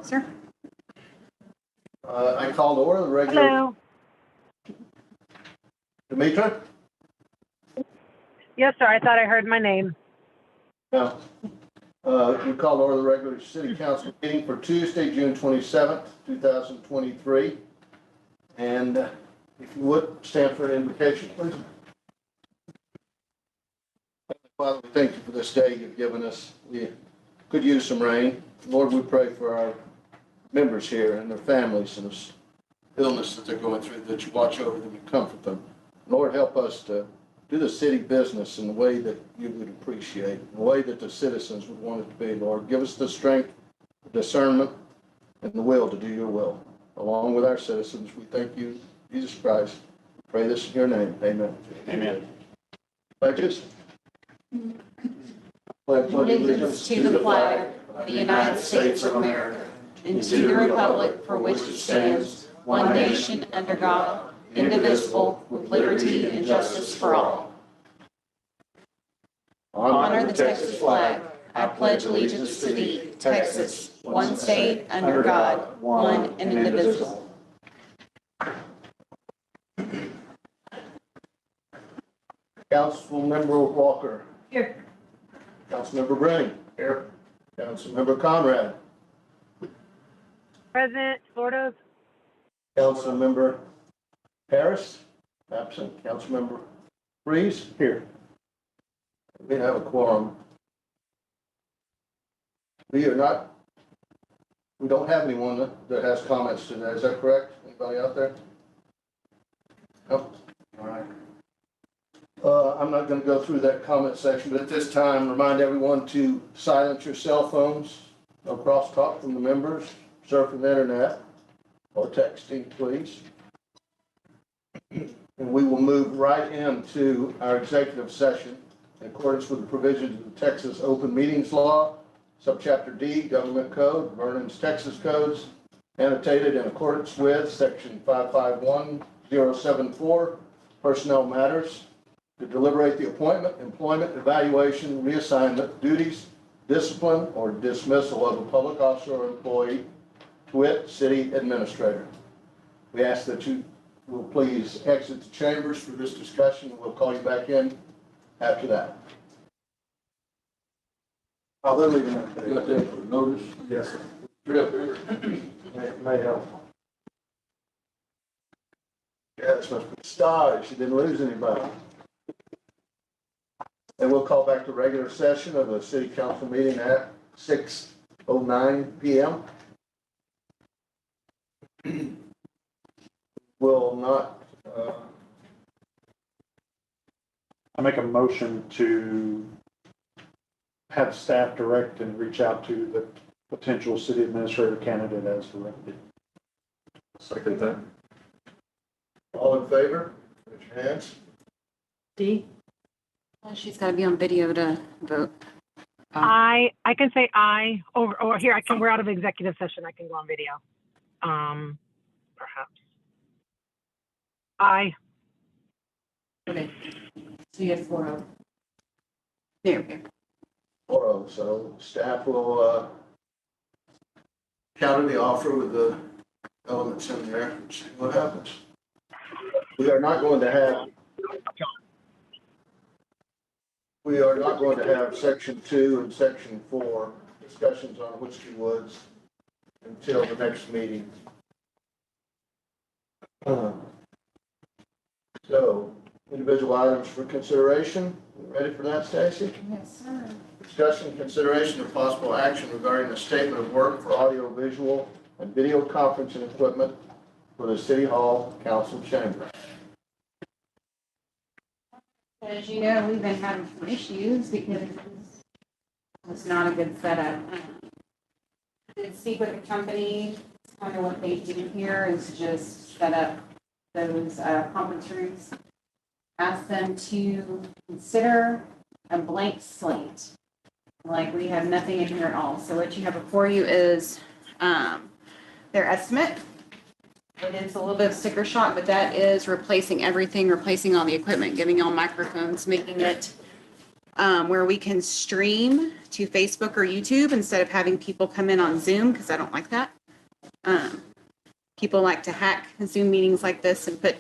Sir? I call to order the regular. Hello. Demetra? Yes, sir. I thought I heard my name. No. We call to order the regular city council meeting for Tuesday, June 27th, 2023. And if you would, stand for an invocation, please. Father, we thank you for this day you've given us. We could use some rain. Lord, we pray for our members here and their families and this illness that they're going through, that you watch over them and comfort them. Lord, help us to do the city business in the way that you would appreciate, in the way that the citizens would want it to be, Lord. Give us the strength, the discernment, and the will to do your will. Along with our citizens, we thank you, Jesus Christ. Pray this in your name. Amen. Amen. Pledges. Pledge Allegiance to the flag of the United States of America and to the republic for which it stands, one nation under God, indivisible, with liberty and justice for all. Honor the Texas flag. I pledge allegiance to thee, Texas, one state under God, one and indivisible. Councilmember Walker. Here. Councilmember Brennan. Here. Councilmember Conrad. President Florida. Councilmember Harris. Absent. Councilmember Freeze. Here. We have a quorum. We don't have anyone that has comments today. Is that correct? Anybody out there? Nope. All right. I'm not going to go through that comment section, but at this time, remind everyone to silence your cell phones. No crosstalk from the members, surfing the internet, or texting, please. And we will move right into our executive session in accordance with the provisions of the Texas Open Meetings Law, Subchapter D, Government Code, Vernon's Texas Codes, annotated in accordance with Section 551074, Personnel Matters, to deliberate the appointment, employment, evaluation, reassignment, duties, discipline, or dismissal of a public officer or employee, to wit, city administrator. We ask that you will please exit the chambers for this discussion, and we'll call you back in after that. Oh, they're leaving that. You got that for notice? Yes, sir. Straight up here. May help. Yeah, this must be Star. She didn't lose anybody. And we'll call back the regular session of the city council meeting at 6:09 p.m. Will not, I make a motion to have staff direct and reach out to the potential city administrator candidate as directed. Second that. all in favor? Raise your hands. D? She's got to be on video to vote. I can say I, or here, we're out of executive session. I can go on video. Perhaps. I. Okay. So you have 4-0. There we go. 4-0, so staff will counter the offer with the elements in there and see what happens. We are not going to have section 2 and section 4 discussions on Whiskey Woods until the next meeting. So, individual items for consideration. Ready for that, Stacy? Yes, sir. Discussion, consideration, of possible action regarding a statement of work for audio, visual, and video conferencing equipment for the City Hall Council Chamber. As you know, we've been having some issues because it's not a good setup. Did speak with the company, kind of what they do here is just set up those conference rooms. Ask them to consider a blank slate. Like we have nothing in here at all. So what you have before you is their estimate. It is a little bit of sticker shock, but that is replacing everything, replacing all the equipment, giving all microphones, making it where we can stream to Facebook or YouTube instead of having people come in on Zoom, because I don't like that. People like to hack Zoom meetings like this and put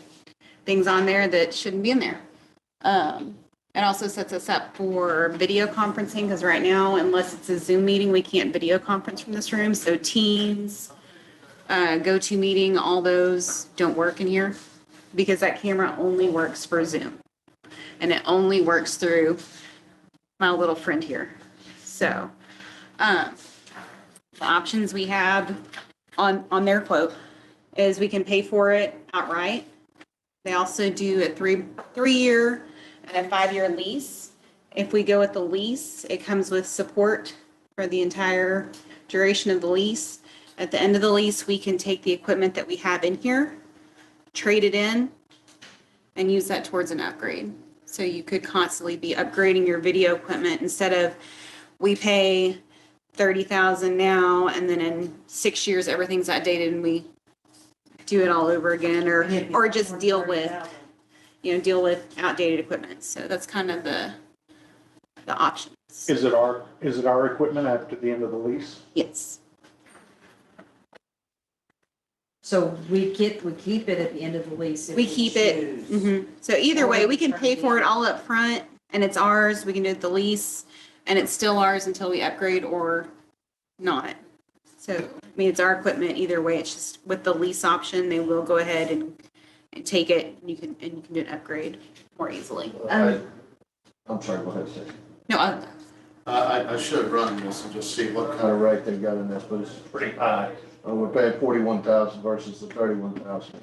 things on there that shouldn't be in there. It also sets us up for video conferencing, because right now, unless it's a Zoom meeting, we can't video conference from this room. So Teams, GoToMeeting, all those don't work in here because that camera only works for Zoom. And it only works through my little friend here. So the options we have on their quote is we can pay for it outright. They also do a three-year and a 5-year lease. If we go with the lease, it comes with support for the entire duration of the lease. At the end of the lease, we can take the equipment that we have in here, trade it in, and use that towards an upgrade. So you could constantly be upgrading your video equipment instead of we pay $30,000 now, and then in 6 years, everything's outdated and we do it all over again, or just deal with outdated equipment. So that's kind of the options. Is it our equipment after the end of the lease? Yes. So we keep it at the end of the lease. if We keep it. choose. So either way, we can pay for it all up front and it's ours. We can do it the lease and it's still ours until we upgrade or not. So, I mean, it's our equipment either way. It's just with the lease option, they will go ahead and take it and you can do an upgrade more easily. I'm sorry, go ahead, Stacey. No, I should run this and just see what Kind kind of rate they got in this, but it's pretty high. We're paying 41,000 versus the 31,000.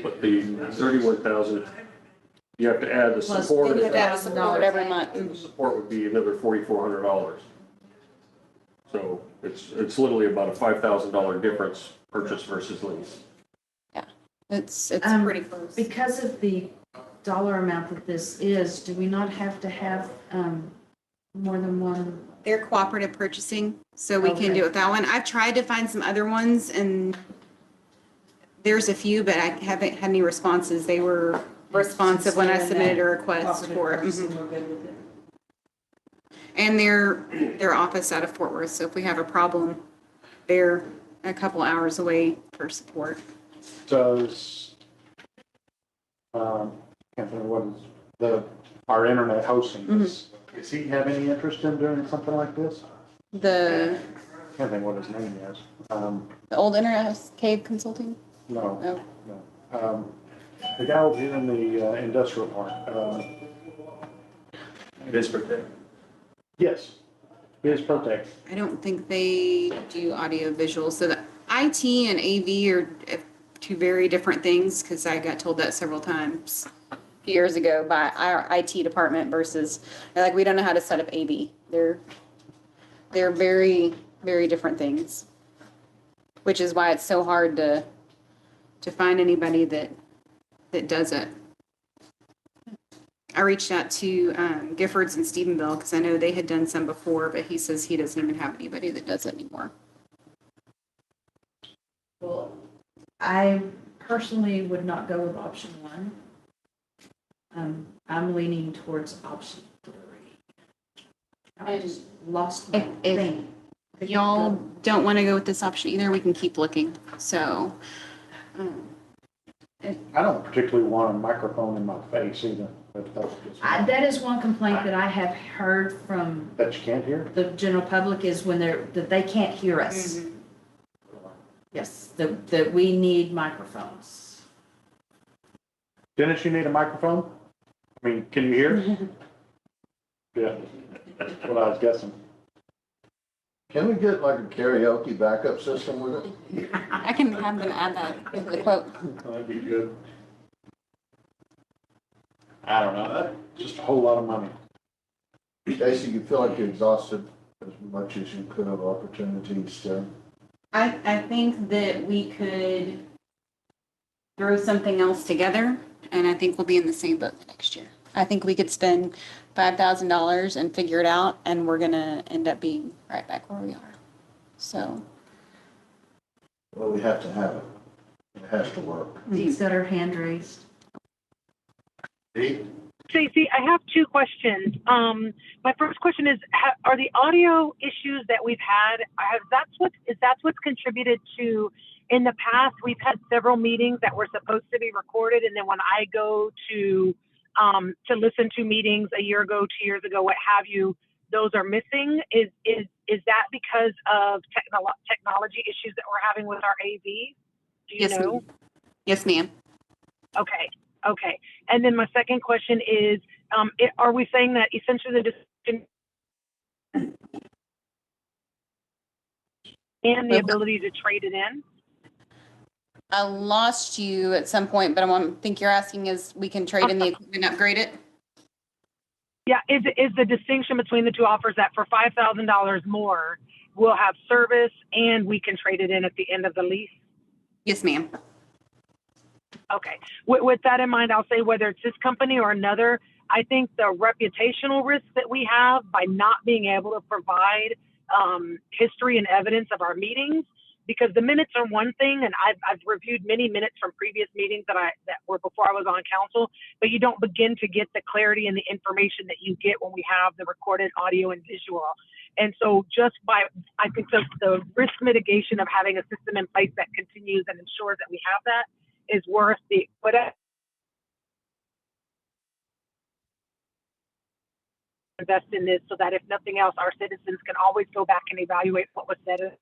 But the 31,000, you have to add the Plus support. we have to have support every month. The support would be another $4,400. So it's literally about a $5,000 difference purchase versus lease. It's Um, pretty close. Because of the dollar amount that this is, do we not have to have more than one? They're cooperative purchasing, so we can Okay. do it with that one. I've tried to find some other ones and there's a few, but I haven't had any responses. They were responsive when I submitted a request for it. Mhm. We're good with it. And their office out of Fort Worth, so if we have a problem, they're a couple hours away for support. Does, can't think of what is, our internet hosting, does he have any interest in doing something like this? The Can't think what his name is. old Internet House Cave Consulting? No, Oh, no. The guy over here in the industrial park. Yes, Biz Protect. I don't think they do audio visual, so the IT and AV are two very different things, because I got told that several times years ago by our IT department versus, they're like, we don't know how to set up AV. They're very, very different things, which is why it's so hard to find anybody that does it. I reached out to Giffords and Stephenville because I know they had done some before, but he says he doesn't even have anybody that does it anymore. Well, I personally would not go with option one. I'm leaning towards option 3. I just lost my If thing. y'all don't want to go with this option either, we can keep looking. So, I don't particularly want a microphone in my face either. If that's just That is one complaint that I have heard from that you can't hear. the general public is when that they can't hear us. Yes, that we need microphones. Dennis, you need a microphone? I mean, can you hear? Yeah, that's what I was guessing. Can we get like a karaoke backup system with it? I can have them add that into the quote. That'd be good. I don't know, that's just a whole lot of money. Stacy, you feel like you exhausted as much as you could have opportunities to. I think that we could throw something else together, and I think we'll be in the same boat next year. I think we could spend $5,000 and figure it out, and we're gonna end up being right back where we are. So, Well, we have to have it. It has to work. Dee's got her hand raised. Dee? Stacy, I have two questions. My first question is, are the audio issues that we've had, that's what's contributed to, in the past, we've had several meetings that were supposed to be recorded, and then when I go to listen to meetings a year ago, 2 years ago, what have you, those are missing. Is that because of technology issues that we're having with our AV? Do you Yes, know? ma'am. Yes, ma'am. Okay. And then my second question is, are we saying that essentially the decision and the ability to trade it in? I lost you at some point, but I think you're asking is we can trade in the equipment, upgrade it? Yeah, is the distinction between the two offers that for $5,000 more, we'll have service and we can trade it in at the end of the lease? Yes, ma'am. Okay. With that in mind, I'll say whether it's this company or another, I think the reputational risk that we have by not being able to provide history and evidence of our meetings, because the minutes are one thing, and I've reviewed many minutes from previous meetings that were before I was on council, but you don't begin to get the clarity and the information that you get when we have the recorded audio and visual. And so I think the risk mitigation of having a system in place that continues and ensures that we have that is worth the whatever invest in this, so that if nothing else, our citizens can always go back and evaluate what was said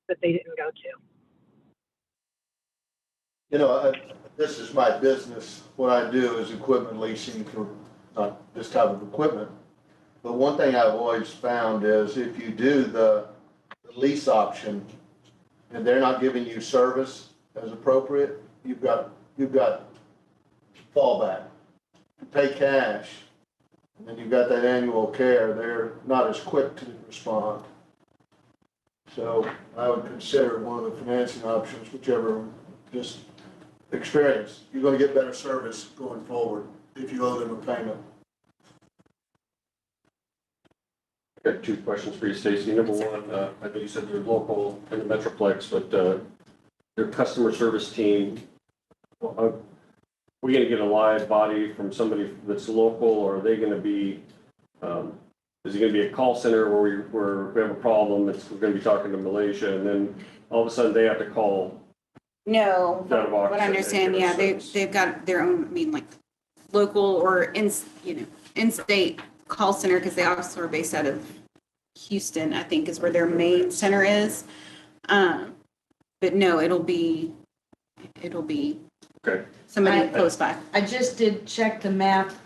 that they didn't go to. You know, this is my business. What I do is equipment leasing for not this type of equipment. But one thing I've always found is if you do the lease option and they're not giving you service as appropriate, you've got fallback. You pay cash, and then you've got that annual care. They're not as quick to respond. So I would consider one of the financing options, whichever, just experience. You're going to get better service going forward if you owe them a payment. I got two questions for you, Stacy. Number one, I know you said you're local in the Metroplex, but your customer service team, are we going to get a live body from somebody that's local, or are they going to be, is it going to be a call center where we have a problem, we're going to be talking to Malaysia, and then all of a sudden they have to call? No, Data box what I and understand, give us yeah, service. they've got their own, I mean, like, local or in-state call center, because they also are based out of Houston, I think is where their main center is. But no, it'll be Okay. somebody close by. I just did check the math.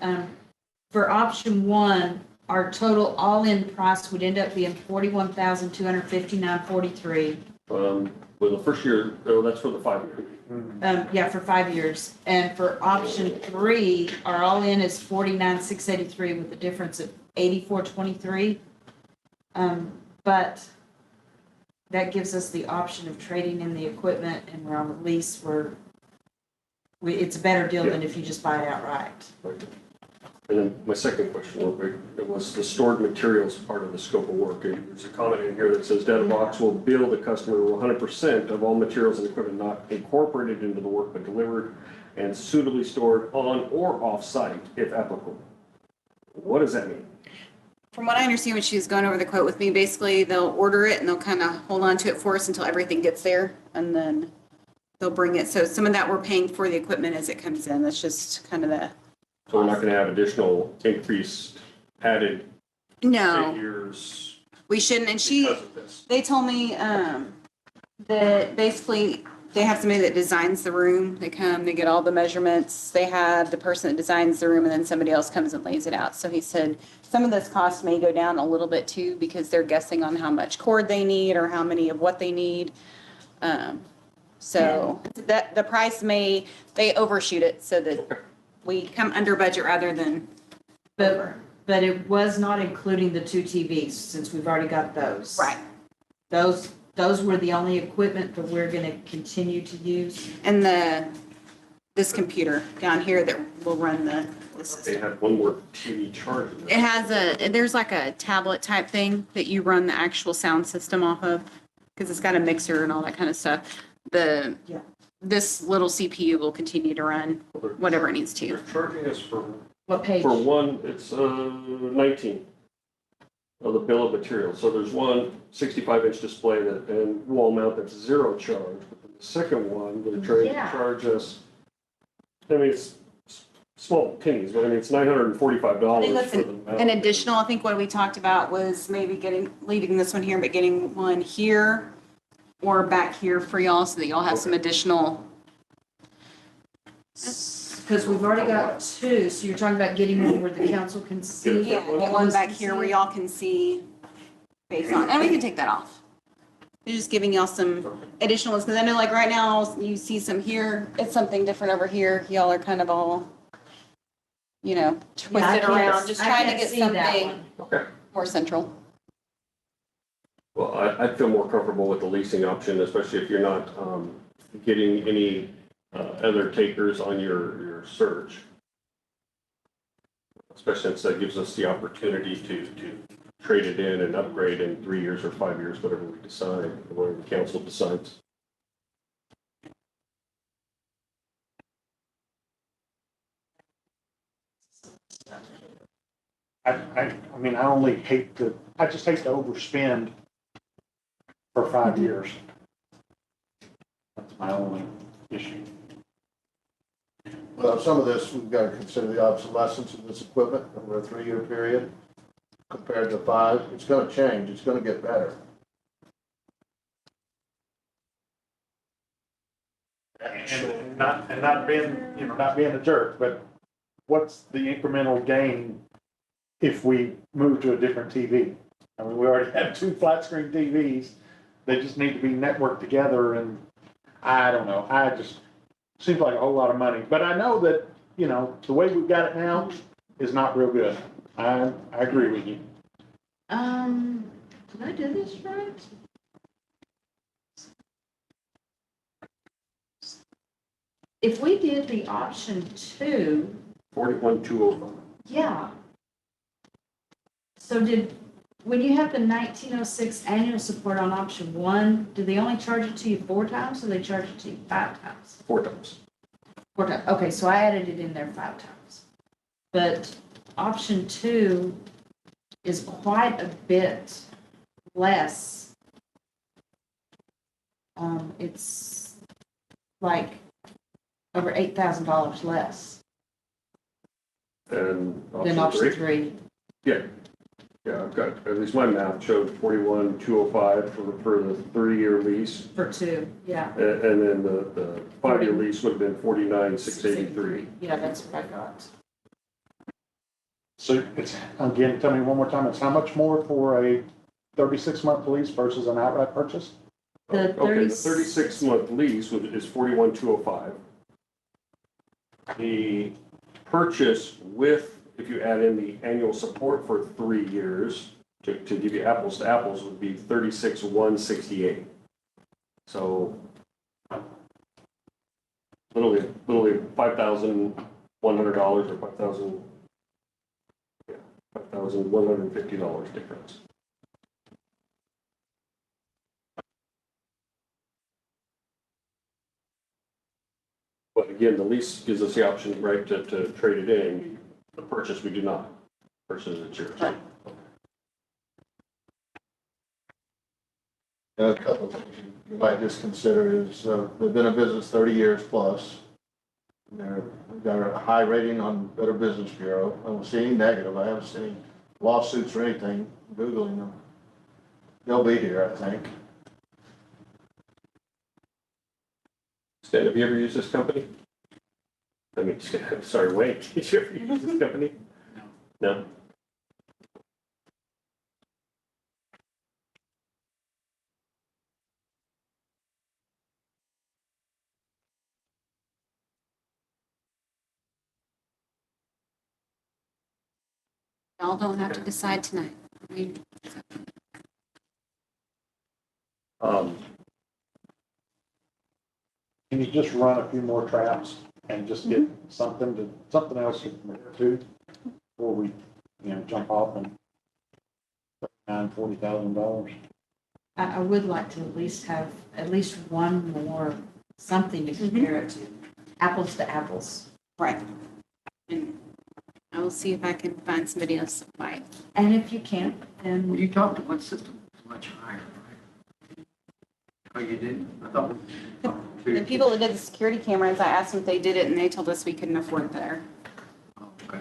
For option one, our total all-in price would end up being $41,259.43. Well, the first year, that's for the 5 year. Yeah, for 5 years. And for option three, our all-in is $49,683 with a difference of $84.23. But that gives us the option of trading in the equipment, and we're on the lease. It's a better deal than if you just buy it outright. And then my second question, real quick, it was the stored materials part of the scope of work. And there's a comment in here that says Databox will bill the customer 100% of all materials and equipment not incorporated into the work but delivered and suitably stored on or off-site if applicable. What does that mean? From what I understand, when she was going over the quote with me, basically they'll order it and they'll kind of hold on to it for us until everything gets there, and then they'll bring it. So some of that we're paying for the equipment as it comes in. That's just kind of the. So we're not going to have additional increased added No, figures we shouldn't. And because of this. they told me that basically they have somebody that designs the room. They come, they get all the measurements. They have the person that designs the room, and then somebody else comes and lays it out. So he said some of this cost may go down a little bit too, because they're guessing on how much cord they need or how many of what they need. So that the price they overshoot it so that we come under budget rather than over. But it was not including the 2 TVs, since we've already got those. Right. Those were the only equipment that we're going to continue to use. And this computer down here that will run the They system. had one more TV charger. It has there's like a tablet type thing that you run the actual sound system off of, because it's got a mixer and all that kind of stuff. The Yeah. this little CPU will continue to run whatever it needs to. They're charging us What page? for one, it's 19 of the bill of materials. So there's one 65-inch display that, and wall mount that's zero charge. But the second one, they're trying to Yeah. charge us, I mean, it's small pennies, but I mean, it's $945 I think that's for the mount. An additional, I think what we talked about was maybe leaving this one here, but getting one here or back here for y'all so that y'all have some additional. Because we've already got two, so you're talking about getting one where the council can see. Yeah, get one back here where y'all can see based on, and we can take that off. We're just giving y'all some additional ones, because I know like right now, you see some here, it's something different over here. Y'all are kind of all, Yeah, I twisted can't- around, just I trying to can't get see that something one. Okay. more central. Well, I'd feel more comfortable with the leasing option, especially if you're not getting any other takers on your search. Especially since that gives us the opportunity to trade it in and upgrade in 3 years or 5 years, whatever we decide, or whatever the council decides. I mean, I just hate to overspend for 5 years. That's my only issue. Well, some of this, we've got to consider the obsolescence of this equipment over a 3-year period compared to 5. It's going to change. It's going to get better. And not being, not being a jerk, but what's the incremental gain if we move to a different TV? I mean, we already have 2 flat screen TVs. They just need to be networked together, and I don't know. Seems like a whole lot of money. But I know that, the way we've got it now is not real good. I agree with you. Did I do this right? If we did the option 2, 41,205. yeah. So when you have the 1906 annual support on option 1, do they only charge it to you 4 times, or they charge it to you 5 times? 4 times. 4 times, okay, so I added it in there 5 times. But option 2 is quite a bit less. It's like over $8,000 less And than option 3. Yeah, I've got, at least my math showed 41,205 for the 3-year lease. For 2, yeah. And then the 5-year lease would have been 49,683. Yeah, that's what I got. So it's, again, tell me one more time, it's how much more for a 36-month lease versus an outright purchase? The Okay, the 36 36-month lease is 41,205. The purchase with, if you add in the annual support for 3 years, to give you apples to apples, would be 36,168. So literally $5,100 or $5,150 difference. But again, the lease gives us the option, right, to trade it in. The purchase, we do not. Purchase it's yours. Right. And a couple of things you might just consider is, they've been in business 30 years plus. They've got a high rating on Better Business Bureau. I don't see any negative. I haven't seen any lawsuits or anything, Googling them. They'll be here, I think. Stan, have you ever used this company? I mean, sorry, Wayne, did you ever use this company? No? Y'all don't have to decide tonight. Can you just run a few more traps and just get something else to compare to before we, jump off and $40,000? I would like to at least have at least one more something to compare it to, apples to apples. Right. And I will see if I can find somebody else to buy it. And if you can't, When then you talked to one system, it was much higher, right? Oh, you didn't? I thought. The people that did the security cameras, I asked them if they did it and they told us we couldn't afford Oh, okay.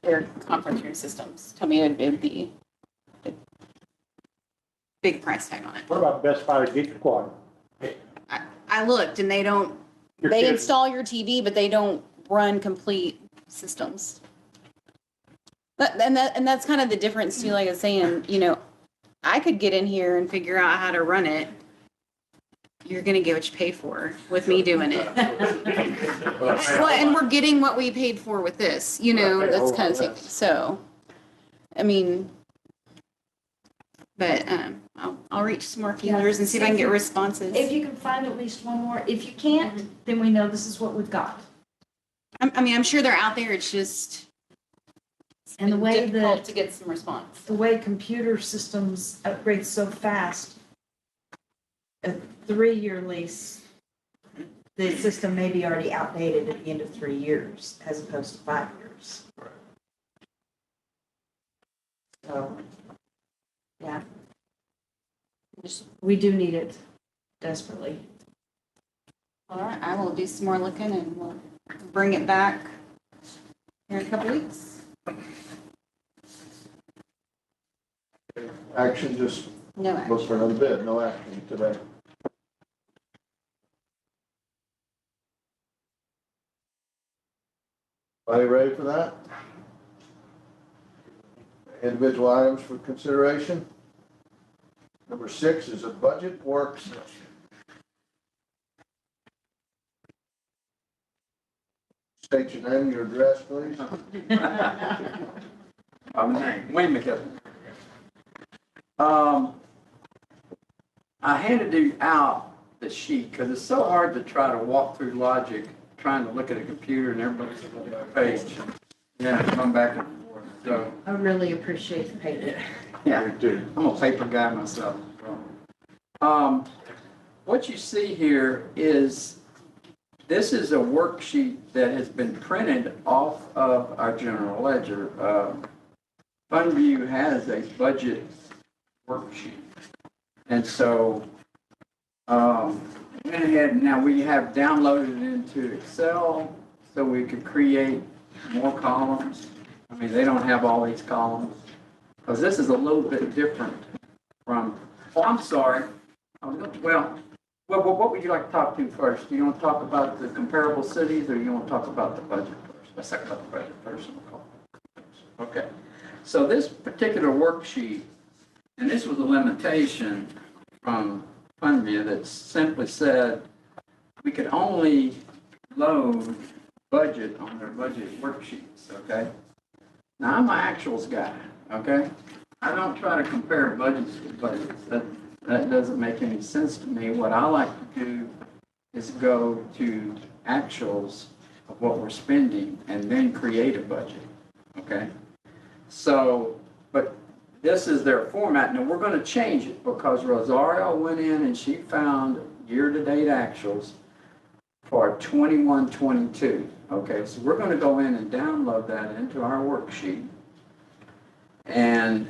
their conference room systems. Told me it'd be a big price tag on it. What about Best Buy Geek Squad? I looked and they You're they kidding. install your TV, but they don't run complete systems. And that's kind of the difference too, like I was saying, I could get in here and figure out how to run it. You're gonna get what you pay for with me doing it. Well, and we're getting what we paid for with this, that's kind of thing. So, I mean, but, I'll reach some more users and see if I can get responses. if you can find at least one more, if you can't, then we know this is what we've got. I'm sure they're out there, it's just. it's And the been way difficult that- to get some response. The way computer systems upgrade so fast, a 3-year lease, the system may be already outdated at the end of 3 years as opposed to 5 years. So, yeah. We do need it desperately. All right, I will do some more looking and we'll bring it back here in a couple weeks. Action, just No action. look for another bid, no action today. Are you ready for that? Individual items for consideration. Number 6 is a budget work session. State your name, your address, please. Wayne McKibben. I handed you out the sheet because it's so hard to try to walk through logic, trying to look at a computer and everybody's looking at a page. Yeah, come back and forth. So, I really appreciate the paper. yeah, I'm a paper guy myself. What you see here is, this is a worksheet that has been printed off of our general ledger. FundView has a budget worksheet. And so, went ahead, and now we have downloaded it into Excel so we could create more columns. I mean, they don't have all these columns, because this is a little bit different from, oh, I'm sorry. Well, what would you like to talk to first? Do you want to talk about the comparable cities, or you want to talk about the budget first? Let's talk about the budget first. Okay. So this particular worksheet, and this was a limitation from FundView that simply said we could only load budget on their budget worksheets, okay? Now, I'm an actuals guy, okay? I don't try to compare budgets to budgets. That doesn't make any sense to me. What I like to do is go to actuals of what we're spending and then create a budget, okay? So, but this is their format. Now, we're going to change it because Rosario went in and she found year-to-date actuals for 21-22. Okay, so we're going to go in and download that into our worksheet. And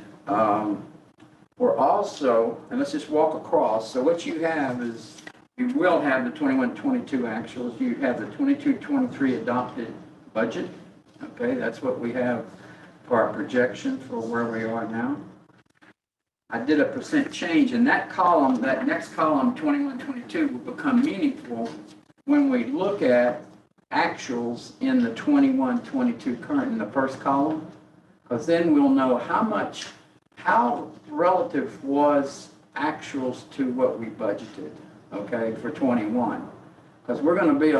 we're also, and let's just walk across. So what you have is, you will have the 21-22 actuals. You have the 22-23 adopted budget. Okay, that's what we have for our projection for where we are now. I did a percent change, and that column, that next column, 21-22, will become meaningful when we look at actuals in the 21-22 current in the first column, because then we'll know how relative was actuals to what we budgeted, okay, for 21. Because we're going to be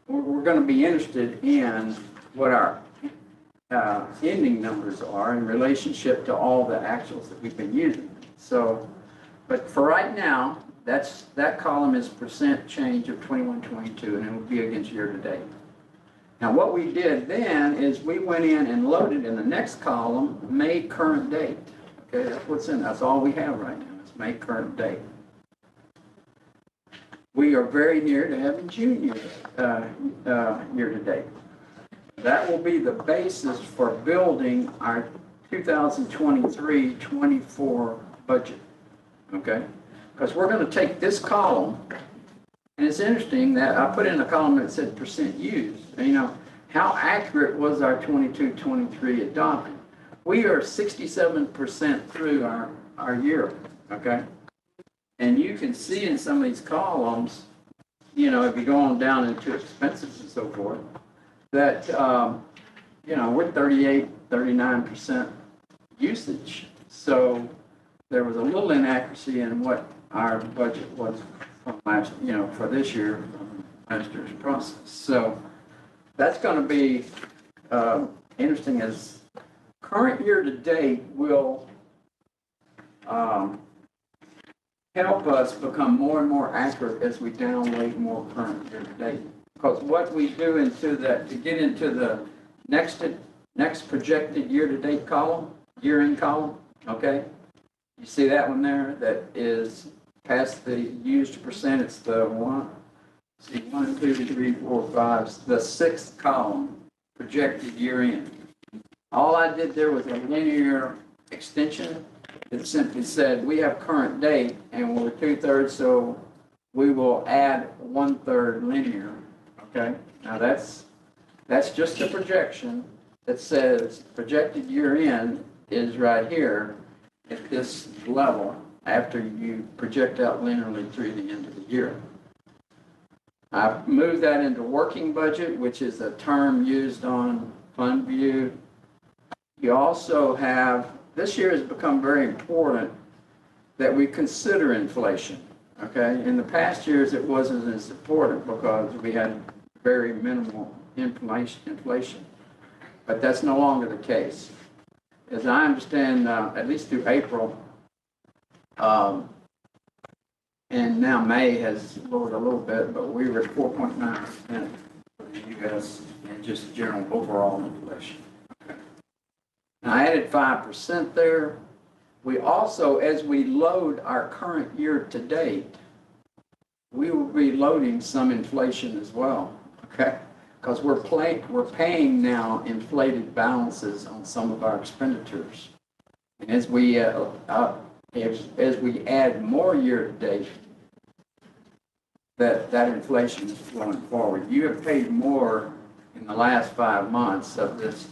we're going to be interested in what our ending numbers are in relationship to all the actuals that we've been using. So, but for right now, that column is percent change of 21-22, and it will be against year to date. Now, what we did then is we went in and loaded in the next column, May current date. Okay, that's all we have right now, is May current date. we are very near to having June year to date. That will be the basis for building our 2023-24 budget, okay? Because we're going to take this column, and it's interesting that I put in a column that said percent used. You know, how accurate was our 22-23 adopted? We are 67% through our year, okay? And you can see in some of these columns, you know, if you go on down into expenses and so forth, that, you know, we're 39% usage. So there was a little inaccuracy in what our budget was from last, you know, for this year, from last year's process. So that's going to be interesting, as current year to date will help us become more and more accurate as we download more current year to date. Because what we do into that, to get into the next projected year to date column, year end column, okay? You see that one there that is past the used percent, it's the 1, 2, 3, 4, 5, the 6th column, projected year end. All I did there was a linear extension that simply said we have current date and we're 2/3, so we will add 1/3 linear, okay? Now that's just a projection that says projected year end is right here at this level after you project out linearly through the end of the year. I moved that into working budget, which is a term used on fund view. You also have, this year has become very important that we consider inflation, okay? In the past years, it wasn't as important because we had very minimal inflation, but that's no longer the case. As I understand, at least through April, and now May has lowered a little bit, but we were at 4.9% for the U.S. and just general overall inflation. Okay. Now I added 5% there. We also, as we load our current year to date, we will be loading some inflation as well, okay? Because we're paying now inflated balances on some of our expenditures. And as we add more year to date, that inflation is flowing forward. You have paid more in the last 5 months of this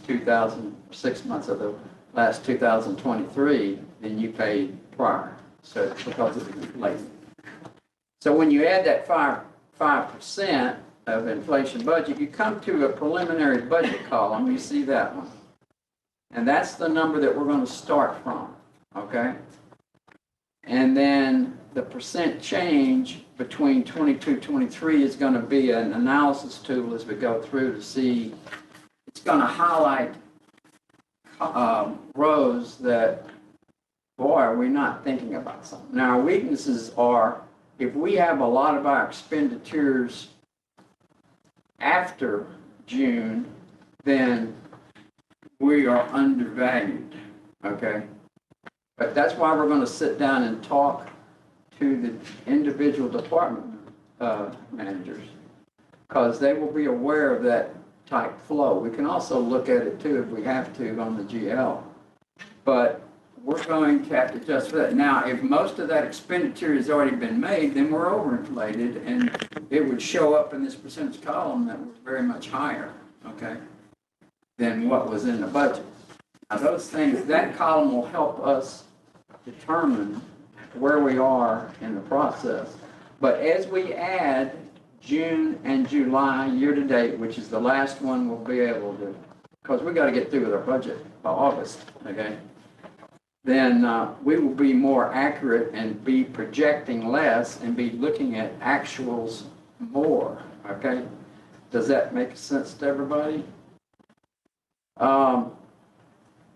6 months of the last 2023 than you paid prior. So it's because of inflation. So when you add that 5% of inflation budget, you come to a preliminary budget column, you see that one. And that's the number that we're going to start from, okay? And then the percent change between 22-23 is going to be an analysis tool as we go through to see, it's going to highlight rows that, boy, are we not thinking about something. Now, our weaknesses are, if we have a lot of our expenditures after June, then we are undervalued, okay? But that's why we're going to sit down and talk to the individual department managers, because they will be aware of that type flow. We can also look at it too if we have to on the GL, but we're going to have to adjust for that. Now, if most of that expenditure has already been made, then we're overinflated, and it would show up in this percentage column that was very much higher, okay, than what was in the budget. Now, those things, that column will help us determine where we are in the process. But as we add June and July year to date, which is the last one we'll be able to, because we got to get through with our budget by August, okay? Then we will be more accurate and be projecting less and be looking at actuals more, okay? Does that make sense to everybody?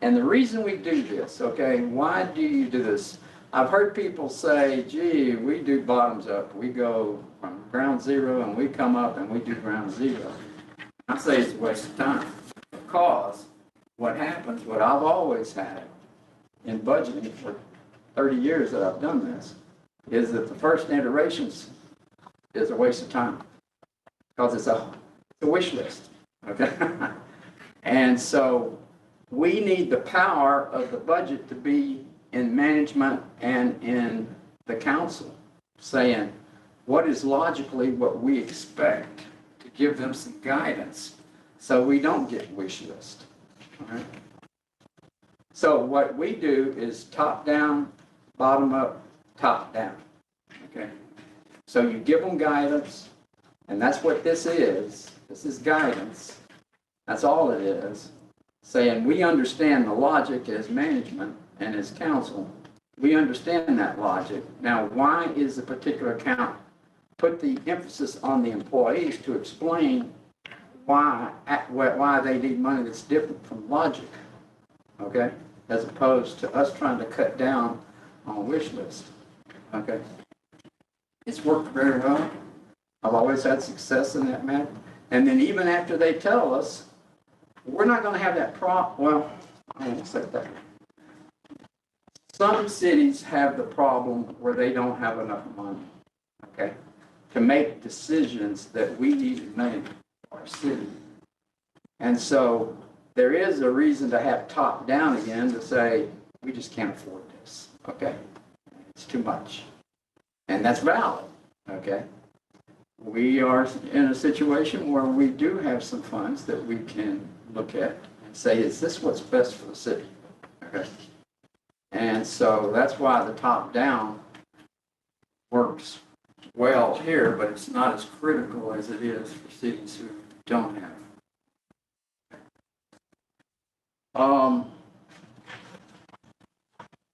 And the reason we do this, okay, why do you do this? I've heard people say, gee, we do bottoms up. We go from ground zero and we come up and we do ground zero. I say it's a waste of time, because what happens, what I've always had in budgeting for 30 years that I've done this, is that the first iterations is a waste of time. Because it's a wish list, okay? And so we need the power of the budget to be in management and in the council, saying what is logically what we expect, to give them some guidance so we don't get wish list. All right? So what we do is top down, bottom up, top down. Okay? So you give them guidance, and that's what this is. This is guidance. That's all it is. Saying we understand the logic as management and as council. We understand that logic. Now, why is a particular account? Put the emphasis on the employees to explain why they need money that's different from logic, okay? As opposed to us trying to cut down on wish list, okay? It's worked very well. I've always had success in that matter. And then even after they tell us, we're not gonna have that well, I won't say that. Some cities have the problem where they don't have enough money, okay, to make decisions that we need to make for our city. And so there is a reason to have top down again to say, we just can't afford this, okay? It's too much. And that's valid, okay? We are in a situation where we do have some funds that we can look at and say, is this what's best for the city? Okay. And so that's why the top down works well here, but it's not as critical as it is for cities who don't have.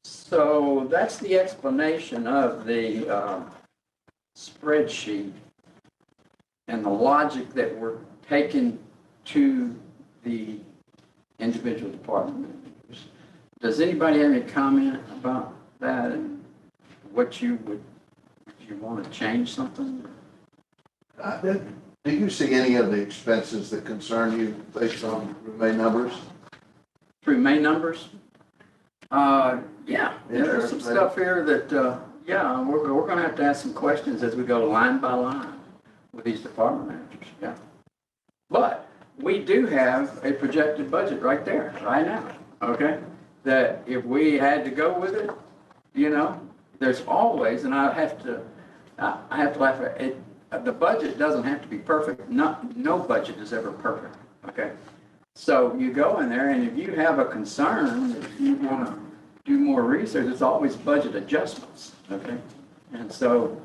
So that's the explanation of the spreadsheet and the logic that we're taking to the individual department managers. Does anybody have any comment about that and what you would, if you want to change something? Do you see any of the expenses that concern you based on May numbers? Through May numbers? Yeah, there's some stuff here that, yeah, we're going to have to ask some questions as we go line by line with these department managers, yeah. But we do have a projected budget right there, right now, okay? That if we had to go with it, you know, there's always, and I have to laugh at it, the budget doesn't have to be perfect. No budget is ever perfect, okay? So you go in there, and if you have a concern, if you want to do more research, there's always budget adjustments, okay? And so,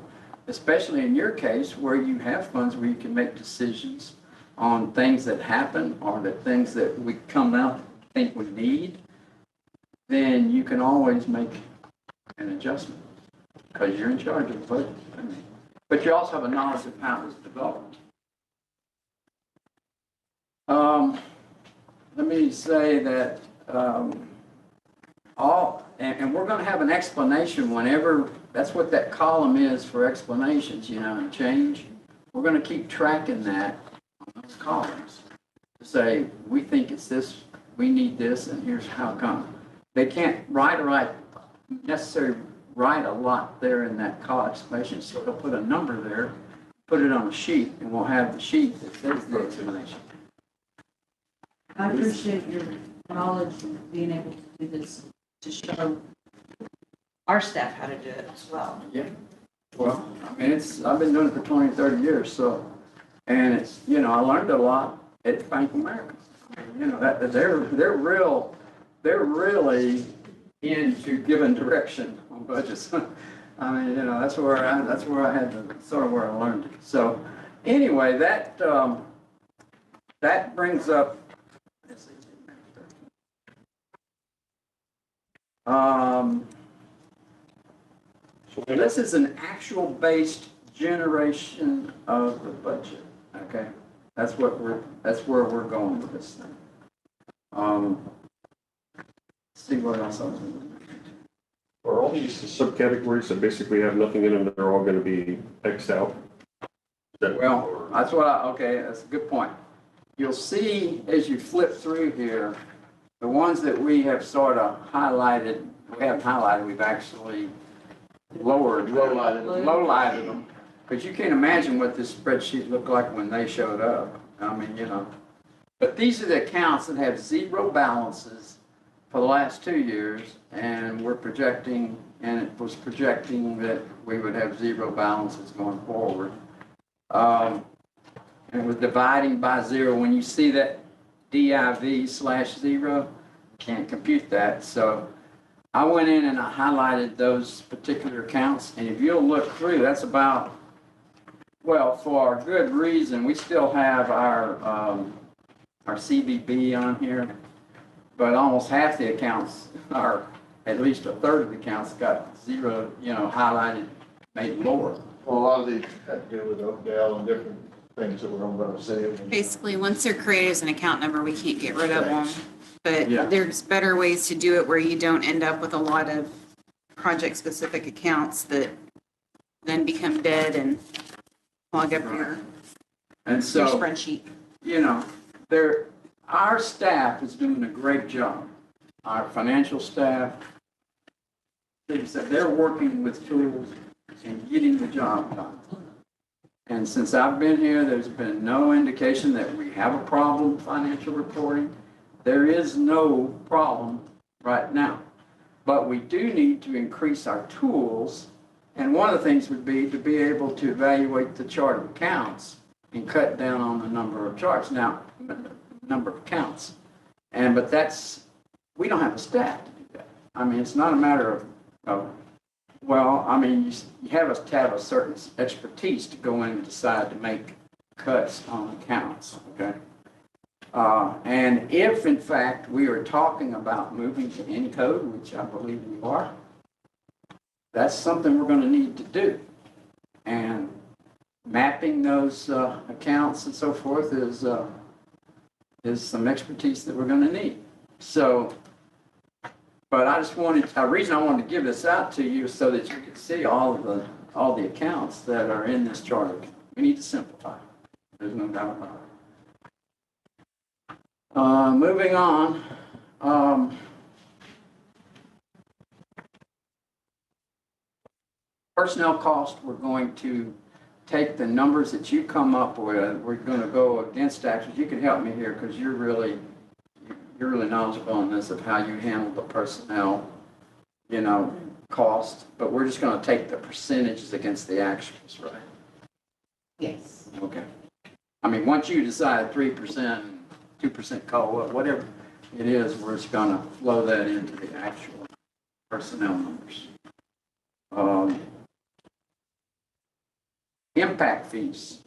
especially in your case, where you have funds where you can make decisions on things that happen or the things that we come out think we need, then you can always make an adjustment because you're in charge of the budget. But you also have a knowledge of how it's developed. Let me say that and we're going to have an explanation whenever, that's what that column is for explanations, you know, and change. We're going to keep tracking that on those columns to say, we think it's this, we need this, and here's how come. They can't necessarily write a lot there in that call explanation, so they'll put a number there, put it on a sheet, and we'll have the sheet that says the explanation. I appreciate your knowledge of being able to do this, to show our staff how to do it as well. Yeah. Well, I mean, I've been doing it for 20, 30 years, so, and it's, you know, I learned a lot at Bank of America. You know, that they're really into giving direction on budgets. I mean, you know, that's where I had to, sort of where I learned it. So anyway, that brings up, this is an actual based generation of the budget, okay? That's where we're going with this thing. See what else I was going to do. Are all these subcategories that basically have nothing in them, they're all going to be Xed out? Well, that's a good point. You'll see as you flip through here, the ones that we have sort of highlighted, we've actually lowlighted them. Because you can't imagine what this spreadsheet looked like when they showed up. I mean, but these are the accounts that have zero balances for the last 2 years, and we're projecting, and it was projecting that we would have zero balances going forward. And it was dividing by zero. When you see that DIV/0, can't compute that. So I went in and I highlighted those particular accounts, and if you'll look through, that's about, well, for a good reason, we still have our CVB on here, but almost half the accounts are, at least a third of the accounts got zero, highlighted, made lower. Well, a lot of these had to do with Oakdale and different things that we're on about the city. Basically, once they're created as an account number, we can't get rid of them. But Yeah. there's better ways to do it where you don't end up with a lot of project-specific accounts that then become dead and clog up your And so, spreadsheet. our staff is doing a great job. Our financial staff, they're working with tools and getting the job done. And since I've been here, there's been no indication that we have a problem with financial reporting. There is no problem right now. But we do need to increase our tools. And one of the things would be to be able to evaluate the chart of accounts and cut down on the number of charts. Now, number of accounts. But we don't have a staff to do that. I mean, it's not a matter of you have to have a certain expertise to go in and decide to make cuts on accounts, okay? And if, in fact, we are talking about moving to Encode, which I believe we are, that's something we're going to need to do. And mapping those accounts and so forth is some expertise that we're going to need. So, but the reason I wanted to give this out to you is so that you could see all the accounts that are in this chart. We need to simplify. There's no doubt about it. Moving on. Personnel cost, we're going to take the numbers that you come up with. We're going to go against actions. You can help me here because you're really knowledgeable on this, of how you handle the personnel, cost. But we're just going to take the percentages against the actuals, right? Yes. Okay. I mean, once you decide 3%, 2% COLA, whatever it is, we're just going to flow that into the actual personnel numbers. Impact fees.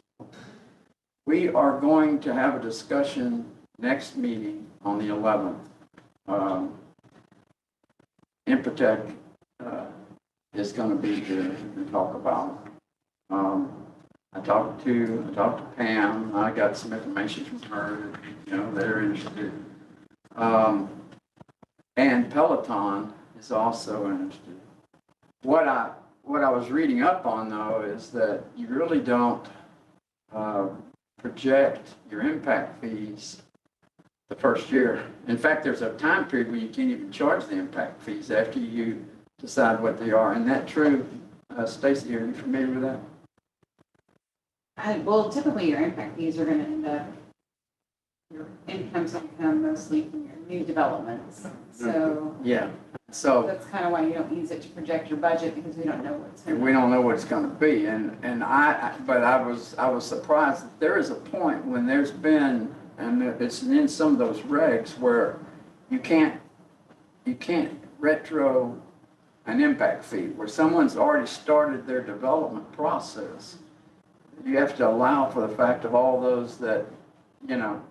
We are going to have a discussion next meeting on the 11th. Impotech is going to be here to talk about. I talked to Pam. I got some information from her that, they're interested. And Peloton is also interested. What I was reading up on, though, is that you really don't project your impact fees the first year. In fact, there's a time period where you can't even charge the impact fees after you decide what they are. Isn't that true? Stacy, are you familiar with that? Well, typically your impact fees are going to end up, your income's going to come mostly from your new developments. So Yeah. So that's kind of why you don't use it to project your budget, because we don't know what's going to we don't know what it's going to be, but I was surprised that there is a point when there's been, and it's in some of those regs, where you can't retro an impact fee where someone's already started their development process. You have to allow for the fact of all those that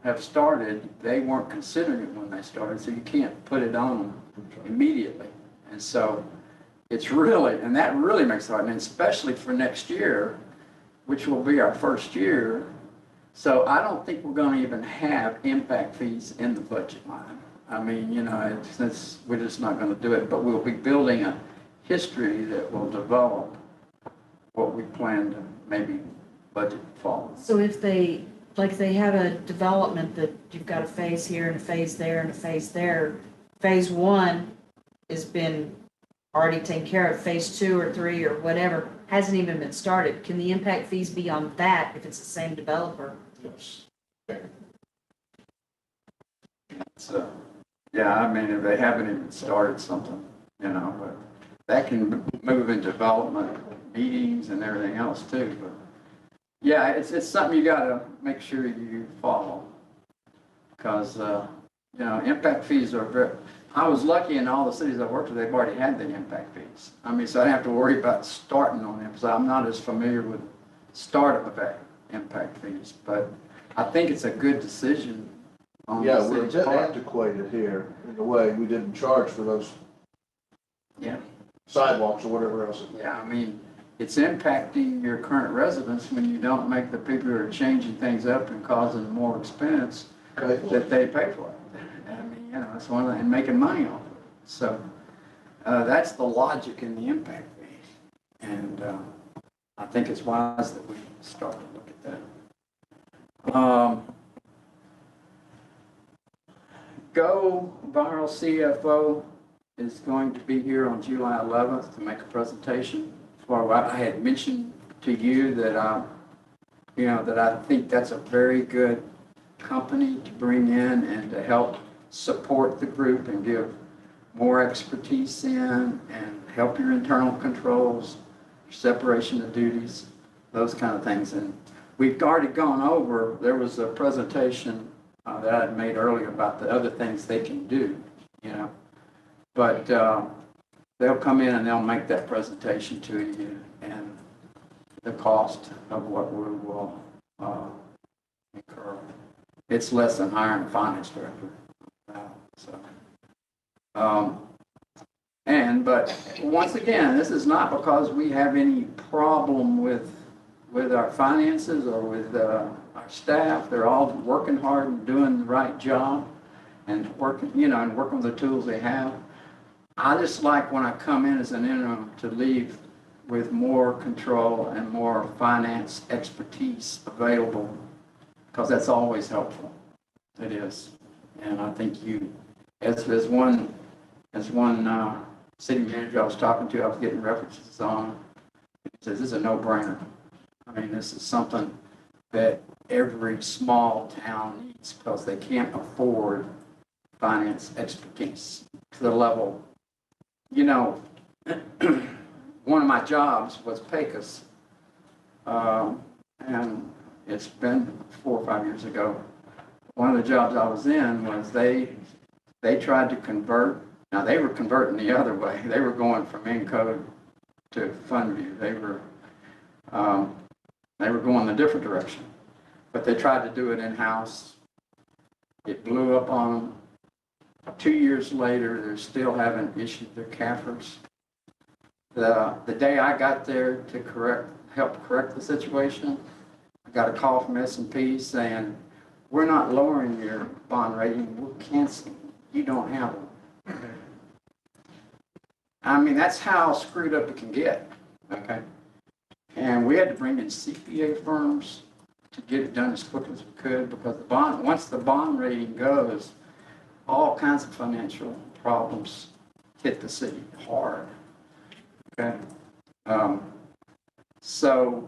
have started, they weren't considering it when they started, so you can't put it on them immediately. And so that really makes it hard, and especially for next year, which will be our first year. So I don't think we're going to even have impact fees in the budget line. I mean, we're just not going to do it, but we'll be building a history that will develop what we plan to maybe budget follow. So if they have a development that you've got a phase here and a phase there and a phase there, phase one has been already taken care of, phase 2 or 3 or whatever hasn't even been started. Can the impact fees be on that if it's the same developer? Yes. So, yeah, I mean, if they haven't even started something, but that can move in development meetings and everything else too, but yeah, it's something you gotta make sure you follow. Because, impact fees are very, I was lucky in all the cities I worked with, they've already had the impact fees. I mean, so I didn't have to worry about starting on them, because I'm not as familiar with startup impact fees, but I think it's a good decision on Yeah, the we're a city's bit part. antiquated here in the way we didn't charge for those Yeah. sidewalks or whatever else. Yeah, I mean, it's impacting your current residents when you don't make the people who are changing things up and causing more expense that they pay for it. I mean, that's one of the, and making money off of it. So, that's the logic in the impact fees. And, I think it's wise that we start to look at that. Go Viral CFO is going to be here on July 11th to make a presentation. For what I had mentioned to you that that I think that's a very good company to bring in and to help support the group and give more expertise in and help your internal controls, separation of duties, those kind of things. And we've already gone over, there was a presentation that I had made earlier about the other things they can do, but they'll come in and they'll make that presentation to you and the cost of what we will incur. It's less than hiring a finance director. But once again, this is not because we have any problem with our finances or with our staff. They're all working hard and doing the right job and working with the tools they have. I just like when I come in as an interim to leave with more control and more finance expertise available, because that's always helpful. It is. And I think as one city manager I was talking to, I was getting references on, he says, this is a no-brainer. I mean, this is something that every small town needs because they can't afford finance expertise to the level. One of my jobs was PECOS, and it's been 4 or 5 years ago. One of the jobs I was in was they tried to convert. Now, they were converting the other way. They were going from Encode to FundView. They were going a different direction. But they tried to do it in-house. It blew up on them. 2 years later, they still haven't issued their CAFRs. The day I got there to help correct the situation, I got a call from S&P saying, we're not lowering your bond rating, we're canceling. You don't have them. I mean, that's how screwed up it can get, okay? And we had to bring in CPA firms to get it done as quick as we could, because once the bond rating goes, all kinds of financial problems hit the city hard, okay? So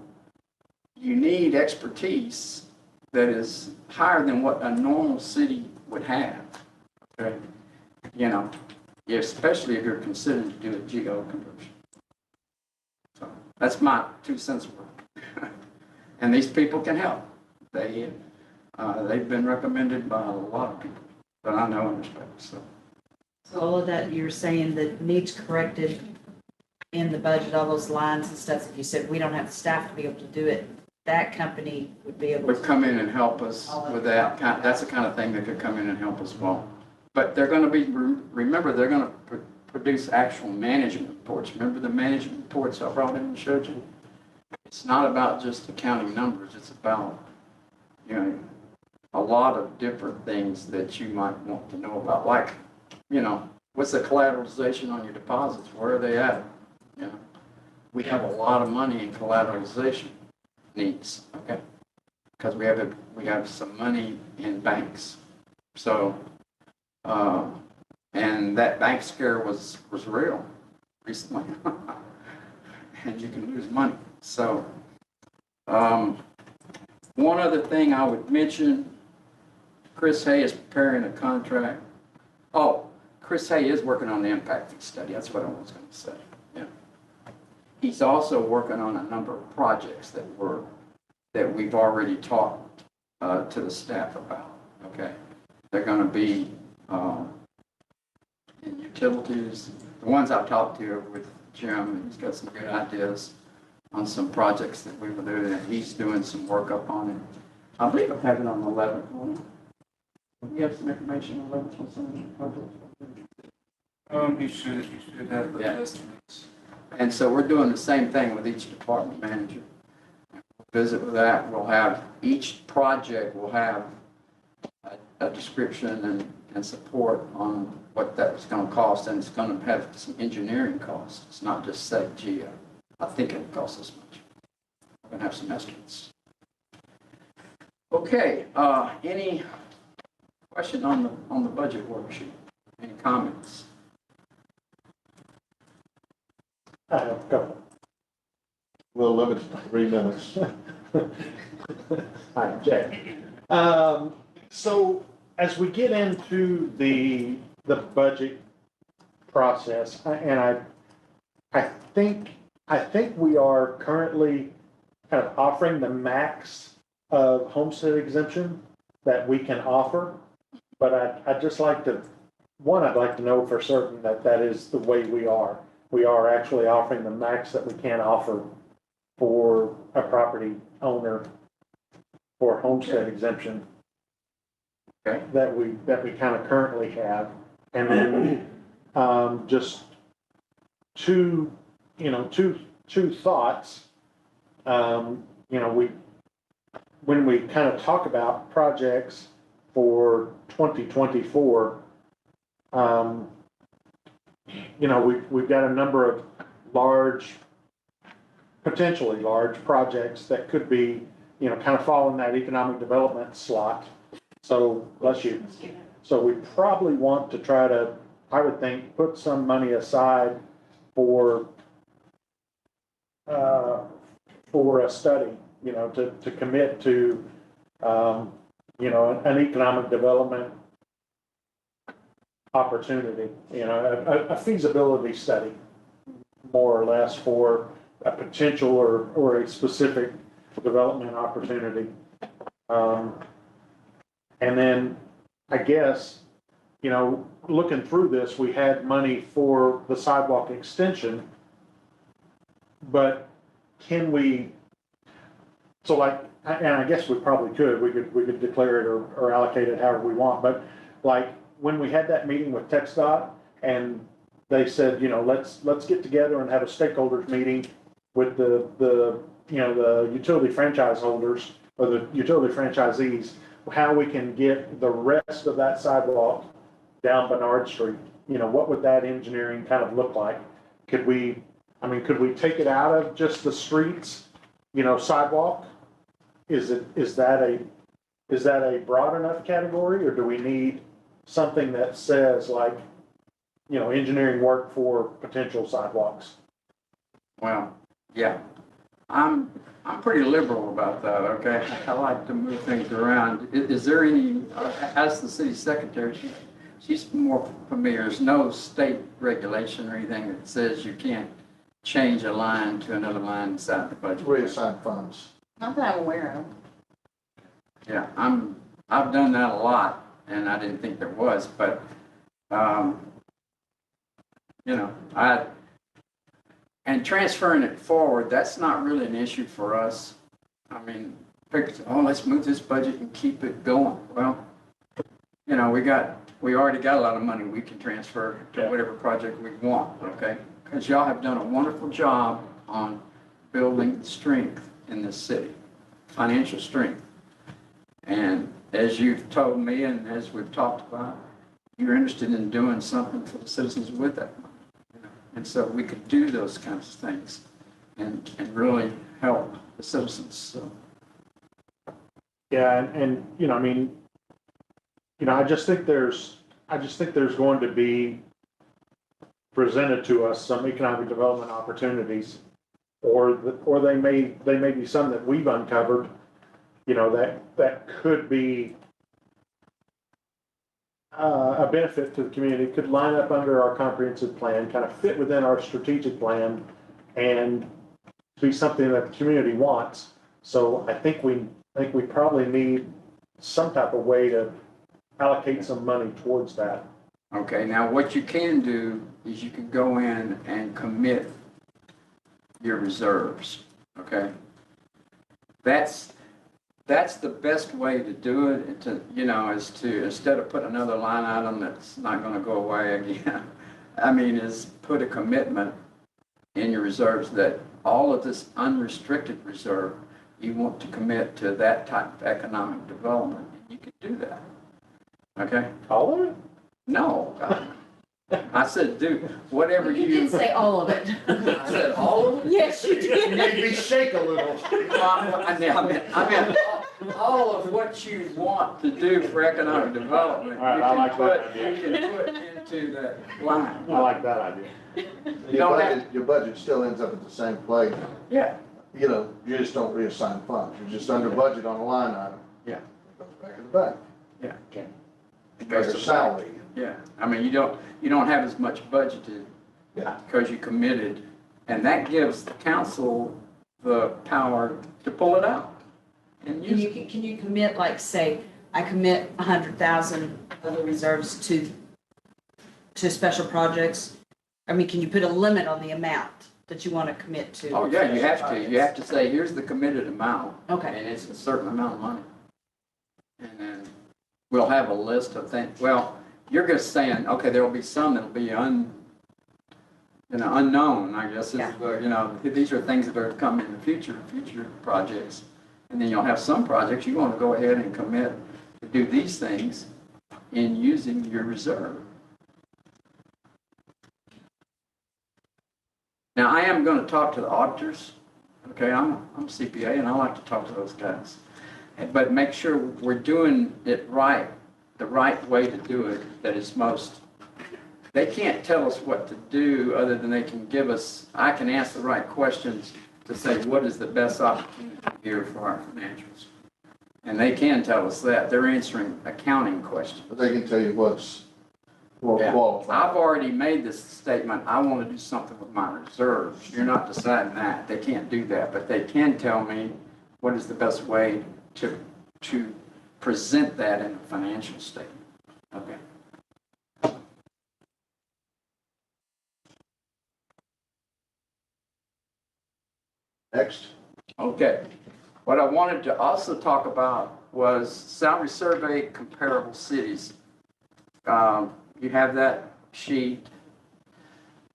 you need expertise that is higher than what a normal city would have, okay? Especially if you're considering to do a geo conversion. So that's my 2 cents worth. And these people can help. They've been recommended by a lot of people that I know and respect. So all of that you're saying that needs corrected in the budget, all those lines and stuff that you said, we don't have the staff to be able to do it. That company would be able would to come in and help us with that. That's the kind of thing that could come in and help us well. But they're going to remember, they're going to produce actual management reports. Remember the management reports I brought in and showed you? It's not about just accounting numbers. It's about, a lot of different things that you might want to know about. Like, what's the collateralization on your deposits? Where are they at? We have a lot of money in collateralization needs, okay? Because we have some money in banks. So, and that bank scare was real recently. and you can lose money. So, one other thing I would mention, Chris Hay is preparing a contract. Oh, Chris Hay is working on the impact fee study. That's what I was going to say. Yeah. He's also working on a number of projects that we've already talked to the staff about. Okay, they're going to be in utilities. The ones I've talked to with Jim, and he's got some good ideas on some projects that we will do, and he's doing some work up on it. I believe I have it on the 11th. You have some information on 11th on some of the projects? You should have the Yeah. estimates. And so we're doing the same thing with each department manager. Visit with that, we'll have, each project will have a description and support on what that was gonna cost, and it's gonna have some engineering costs. It's not just say, gee, I think it'll cost this much. We're gonna have some estimates. Okay, any question on the budget worksheet? Any comments? I have a couple. We'll limit it to 3 minutes. Hi, Jay. So as we get into the budget process, and I think we are currently kind of offering the max of homestead exemption that we can offer. But I'd just like to, I'd like to know for certain that that is the way we are. We are actually offering the max that we can offer for a property owner for homestead exemption. Okay. That we kind of currently have. And then, just two thoughts. When we kind of talk about projects for 2024, we've got a number of potentially large projects that could be, kind of fall in that economic development slot. So, bless you. So we probably want to try to, I would think, put some money aside for a study, to commit to, an economic development opportunity, a feasibility study, more or less, for a potential or a specific development opportunity. And then I guess, looking through this, we had money for the sidewalk extension, but can we, and I guess we probably could, we could declare it or allocate it however we want, but like when we had that meeting with TxDOT and they said, let's get together and have a stakeholders meeting with the utility franchise holders or the utility franchisees, how we can get the rest of that sidewalk down Bernard Street. What would that engineering kind of look like? Could we take it out of just the streets, sidewalk? Is that a broad enough category, or do we need something that says like, engineering work for potential sidewalks? Well, yeah, I'm pretty liberal about that, okay? I like to move things around. Is there any, as the city secretary, she's more familiar, there's no state regulation or anything that says you can't change a line to another line inside the budget. Reassign funds. Not that I'm aware of. Yeah, I've done that a lot, and I didn't think there was, but, and transferring it forward, that's not really an issue for us. I mean, let's move this budget and keep it going. Well, we already got a lot of money we can transfer to whatever project we want, okay? Because y'all have done a wonderful job on building strength in this city, financial strength. And as you've told me and as we've talked about, you're interested in doing something for the citizens with that money. And so we could do those kinds of things and really help the citizens, so. Yeah, I just think there's going to be presented to us some economic development opportunities or they may be some that we've uncovered, you know, that could be a benefit to the community, could line up under our comprehensive plan, kind of fit within our strategic plan, and be something that the community wants. So I think we probably need some type of way to allocate some money towards that. Okay, now what you can do is you can go in and commit your reserves, okay? That's the best way to do it, and to, you know, is to, instead of put another line item that's not gonna go away again, I mean, is put a commitment in your reserves that all of this unrestricted reserve, you want to commit to that type of economic development. You can do that, okay? All of it? No, I said do whatever You you. did say all of it. I said all of it? Yes, you did. Made me shake a little. I meant all of what you want to do for economic development. All right, I like that idea. You can put into that line. I like that idea. You don't have, Your budget still ends up at the same place. yeah, You know, you just don't reassign funds. You're just under budget on a line item. Yeah. It goes back in the bank. yeah. It goes to salary. Yeah, I mean, you don't have as much budgeted. Yeah. Because you committed, and that gives the council the power to pull it out and use it. Can you commit, like, say, I commit 100,000 of the reserves to special projects? I mean, can you put a limit on the amount that you want to commit to? Oh, yeah, you have to. You have to say, here's the committed amount. Okay. And it's a certain amount of money. And then we'll have a list of things. Well, you're just saying, okay, there'll be some that'll be unknown, I guess. Is, you know, these are things that are coming in the future projects. And then you'll have some projects you want to go ahead and commit to do these things in using your reserve. Now, I am going to talk to the auditors. Okay, I'm CPA and I like to talk to those guys. But make sure we're doing it right, the right way to do it, that is most. They can't tell us what to do other than they can give us, I can ask the right questions to say what is the best opportunity here for our financials. And they can tell us that. They're answering accounting questions. But they can tell you what's more Yeah. qualified. I've already made this statement, I want to do something with my reserves. You're not deciding that. They can't do that, but they can tell me what is the best way to present that in a financial statement. Okay. Next. Okay. What I wanted to also talk about was salary survey comparable cities. You have that sheet.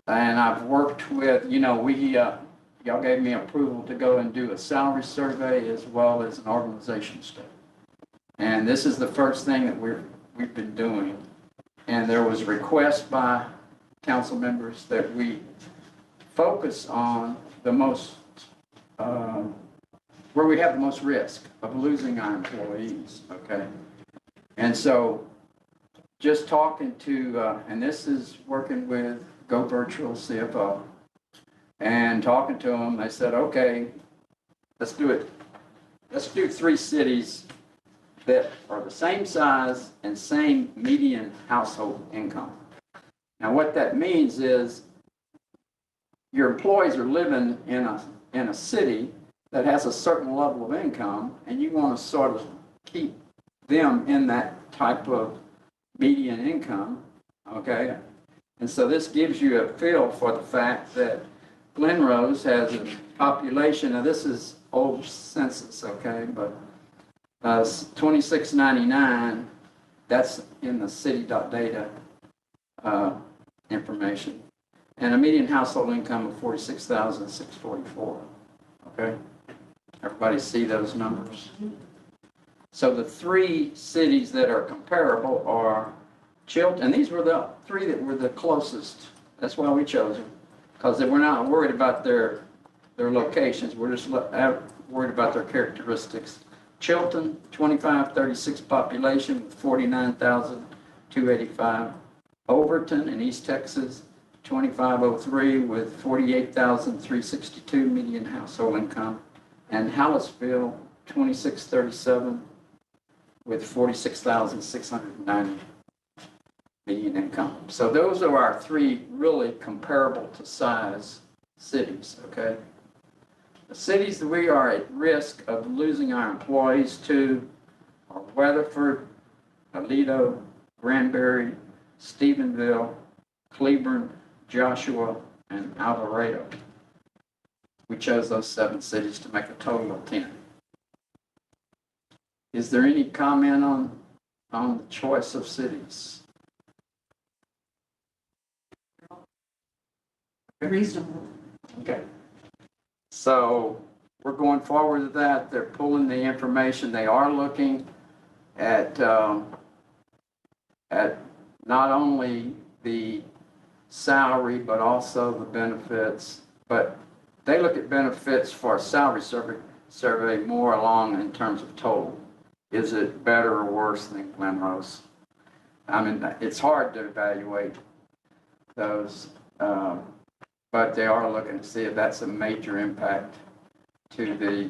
And I've worked with, you know, y'all gave me approval to go and do a salary survey as well as an organization study. And this is the first thing that we've been doing. And there was a request by council members that we focus on the most, where we have the most risk of losing our employees, okay? And so just talking to, and this is working with Go Virtual CFO, and talking to them, they said, okay, let's do it. Let's do 3 cities that are the same size and same median household income. Now, what that means is your employees are living in a city that has a certain level of income, and you want to sort of keep them in that type of median income, okay? And so this gives you a feel for the fact that Glen Rose has a population, now this is old census, okay, but 2699, that's in the city.data information, and a median household income of 46,644, okay? Everybody see those numbers? So the 3 cities that are comparable are Chilton, and these were the 3 that were the closest. That's why we chose them, because we're not worried about their locations. We're just worried about their characteristics. Chilton, 2536 population with 49,285. Overton in East Texas, 2503 with 48,362 median household income, and Hallettsville 2637 with 46,690 median income. So those are our three really comparable to size cities, okay? The cities that we are at risk of losing our employees to are Weatherford, Aledo, Granbury, Stephenville, Cleburne, Joshua, and Alvarado. We chose those 7 cities to make a total of 10. Is there any comment on the choice of cities? Reasonable. Okay. So we're going forward with that. They're pulling the information. They are looking at not only the salary, but also the benefits. But they look at benefits for a salary survey more along in terms of total. Is it better or worse than Glenrose? I mean, it's hard to evaluate those, but they are looking to see if that's a major impact to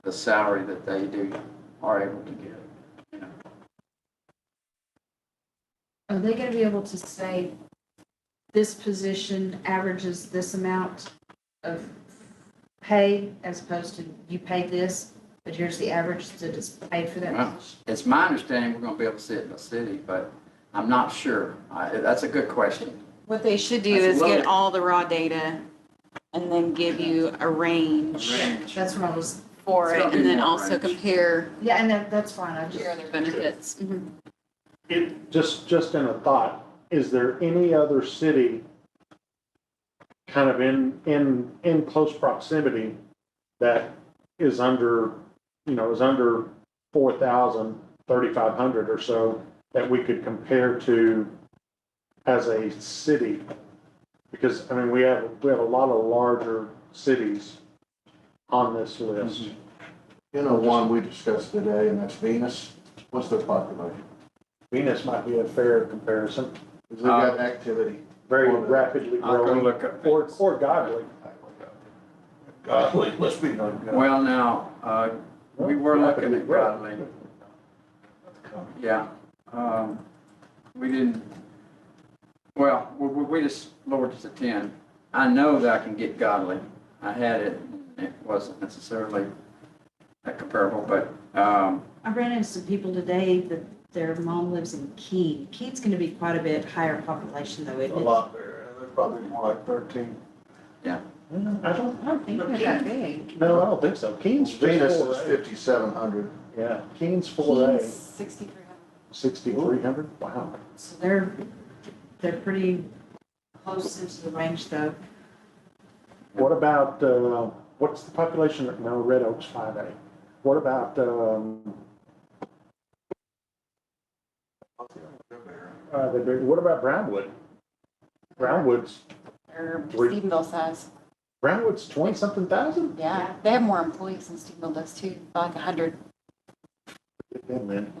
the salary that they are able to get. You know. Are they gonna be able to say, this position averages this amount of pay as opposed to you pay this, but here's the average that is paid for that Well, position? it's my understanding we're gonna be able to see it in the city, but I'm not sure. That's a good question. What they should do That's a is get little- all the raw data and then give you a range That's what I was, for It's it, gotta be and then more also range. compare yeah, and that's fine, I just. your other benefits. Mhm. It, just in a thought, is there any other city kind of in close proximity that is under, is under 4,000, 3,500 or so that we could compare to as a city? Because, I mean, we have a lot of larger cities on this list. You know, one we discussed today, and that's Venus. What's their population? Venus might be a fair comparison, Because they got activity. very rapidly I'll go growing, look up. or Godly. Godly, let's be no good. Well, now, we were looking at Godly. Yeah. We didn't, well, we just lowered it to 10. I know that I can get Godly. I had it, it wasn't necessarily that comparable, but, I ran into some people today that their mom lives in Keene. Keene's gonna be quite a bit higher population though, A isn't it? lot there. They're probably more like 13. I don't think they're that big. No, I don't think so. Keene's Venus is 4A. 5,700. Yeah, Keene's 4A, 6,300. 6,300, wow. So they're pretty close into the range though. What about, what's the population, no, Red Oak's 5A. What about, what about Brownwood? Brownwood's Or Three. Stephenville size. Brownwood's 20-something thousand? Yeah, they have more employees than Stephenville does too, like 100. Get them in.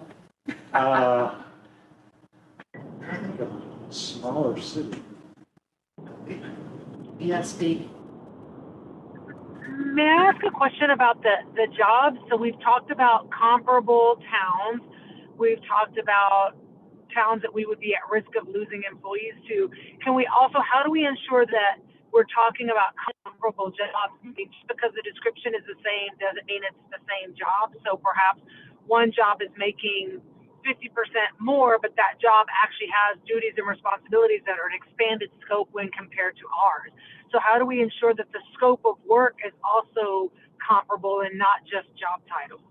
Smaller city. Yeah, Steve. May I ask a question about the jobs? So we've talked about comparable towns. We've talked about towns that we would be at risk of losing employees to. Can we also, how do we ensure that we're talking about comparable jobs? Just because the description is the same doesn't mean it's the same job. So perhaps one job is making 50% more, but that job actually has duties and responsibilities that are an expanded scope when compared to ours. So how do we ensure that the scope of work is also comparable and not just job titles?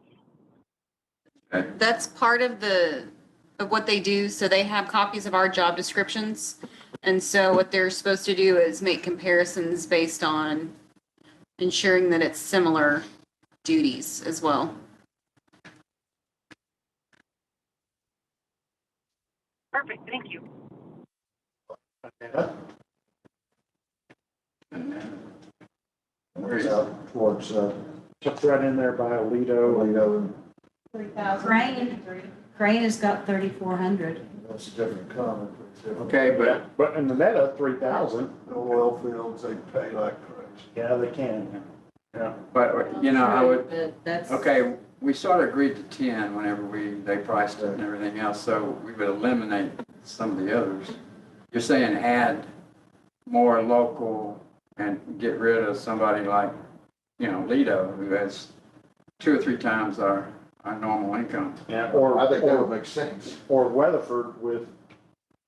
That's part of what they do. So they have copies of our job descriptions. And so what they're supposed to do is make comparisons based on ensuring that it's similar duties as well. Perfect, thank you. Where's out towards, Just right in there by Aledo. Toledo and 3,000. Crane. Crane has got 3,400. That's a different comment. Okay, but But in the Netta, 3,000, The oil fields, they pay like crazy. yeah, they can. Yeah. But, you know, I would, But that's. okay, we sort of agreed to 10 whenever they priced it and everything else, so we would eliminate some of the others. You're saying add more local and get rid of somebody like, you know, Lido, who has 2 or 3 times our normal income. Yeah, I think that would make sense. or Weatherford with,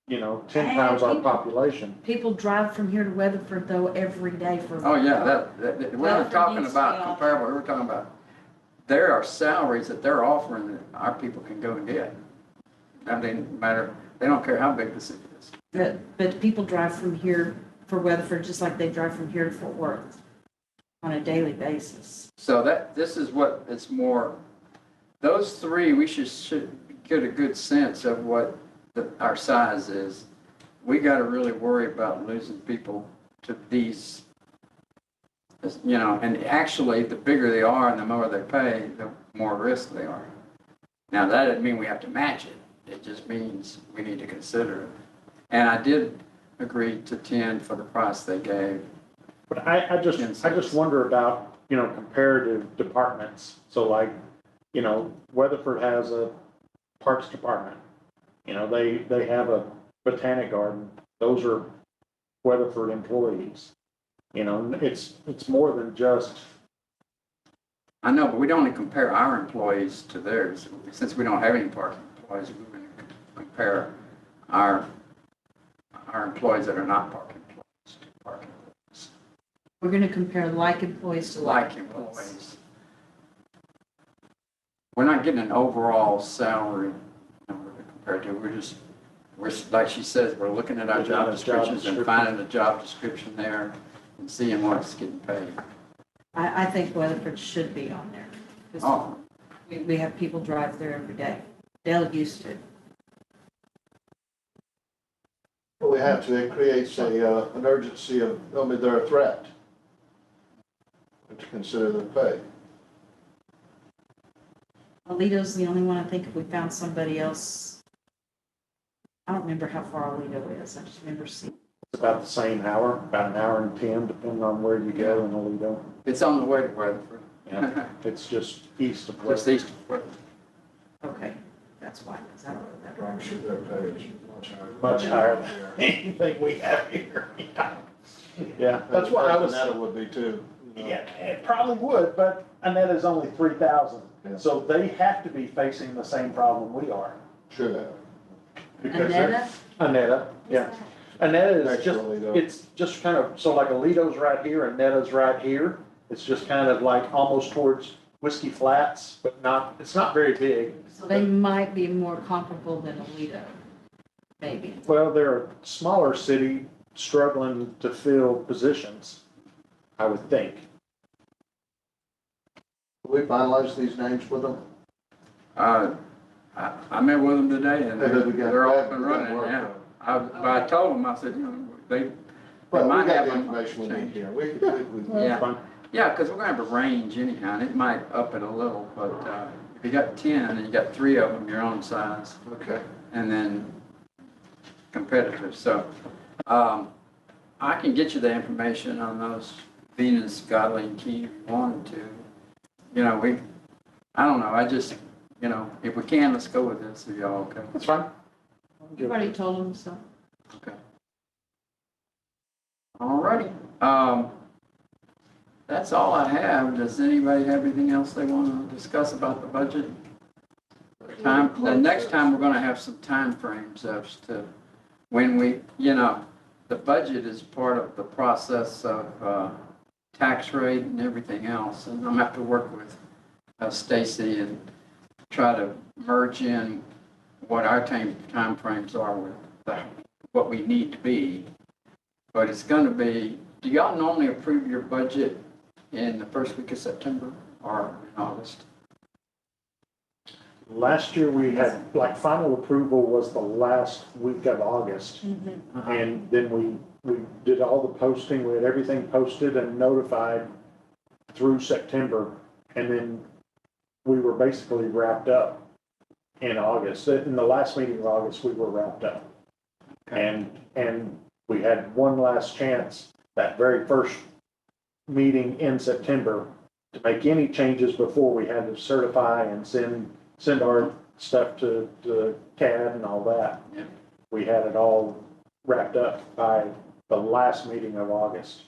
you know, 10 times our population. People drive from here to Weatherford though every day for. Oh, yeah, that, we're not Weatherford talking needs to be about off. comparable, we're talking about, there are salaries that they're offering that our people can go and get. That doesn't matter, they don't care how big the city is. But people drive from here for Weatherford, just like they drive from here to Fort Worth on a daily basis. So this is what it's more, those 3, we should get a good sense of what our size is. We got to really worry about losing people to these, you know, and actually, the bigger they are and the more they pay, the more risk they are. Now, that doesn't mean we have to match it. It just means we need to consider it. And I did agree to 10 for the price they gave. But I just wonder about, you know, comparative departments. So like, you know, Weatherford has a parks department. You know, they have a botanic garden. Those are Weatherford employees. You know, it's more than just, I know, but we don't compare our employees to theirs. Since we don't have any parking employees, we're going to compare our employees that are not parking employees to parking employees. We're gonna compare like employees to Like employees. We're not getting an overall salary number to compare to. We're, like she says, we're looking at our Looking job at a job descriptions and description. finding a job description there and seeing what's getting paid. I think Weatherford should be on there. 'Cause Oh, we have people drive there every day. Dale used to. Well, we have to, it creates an urgency of, I mean, they're a threat. To consider their pay. Alito's the only one, I think if we found somebody else. I don't remember how far Alito is. I just remember seeing. it's about the same hour, about 1 hour and 10, depending on where you go in Alito. it's on the way to Weatherford. Yeah, it's just east of Just Weatherford. east of Weatherford. Okay, that's why, 'cause I don't know that. I'm sure their pay is much higher. Much higher than anything we have here. Yeah, that's what I was. That would be too. You know. Yeah, it probably would, but Annetta's only 3,000. Yeah. So they have to be facing the same problem we are. Should have. Because they're- Annetta? Annetta, yeah. Annetta is Next just, to Alito. it's just kind of, so like Alito's right here, Annetta's right here. It's just kind of like almost towards Whiskey Flats, but not, it's not very big. So they might be more comparable than Alito, maybe. Well, they're a smaller city struggling to fill positions, I would think. Will we finalize these names with them? I met with them today and they're all up and running, yeah. I told them, I said, you know, they Well, we might got have the them information we need change. here. We, Yeah. Fine. Yeah, because we're gonna have a range anyhow, and it might up it a little, but, if you got 10 and you got 3 of them your own size, okay. and then competitors, so, I can get you the information on those Venus, Godly, and Key if you wanted to. You know, I don't know, I just, you know, if we can, let's go with this, are y'all okay? That's fine. You've already told them so. Okay. All righty. That's all I have. Does anybody have anything else they want to discuss about the budget? The next time, we're gonna have some time frames as to when we, you know, the budget is part of the process of, tax rate and everything else. And I'm gonna have to work with, Stacy and try to merge in what our time frames are with what we need to be. But it's gonna be, do y'all normally approve your budget in the first week of September or in August? Last year, we had, like, final approval was the last week of August. And then we did all the posting, we had everything posted and notified through September. And then we were basically wrapped up in August. In the last meeting of August, we were wrapped up. And we had one last chance, that very first meeting in September, to make any changes before we had to certify and send our stuff to the CAD and all that. Yeah. We had it all wrapped up by the last meeting of August.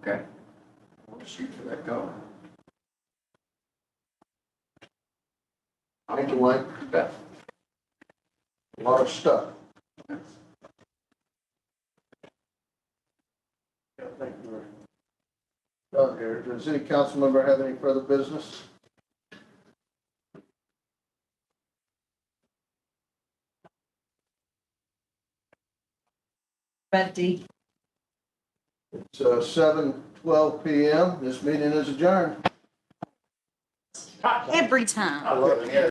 Okay. We'll shoot for that goal. Thank you, Wayne. Bet. A lot of stuff. Done here. Does any council member have any further business? Ready. It's 7:12 PM. This meeting is adjourned. Every time. I love it.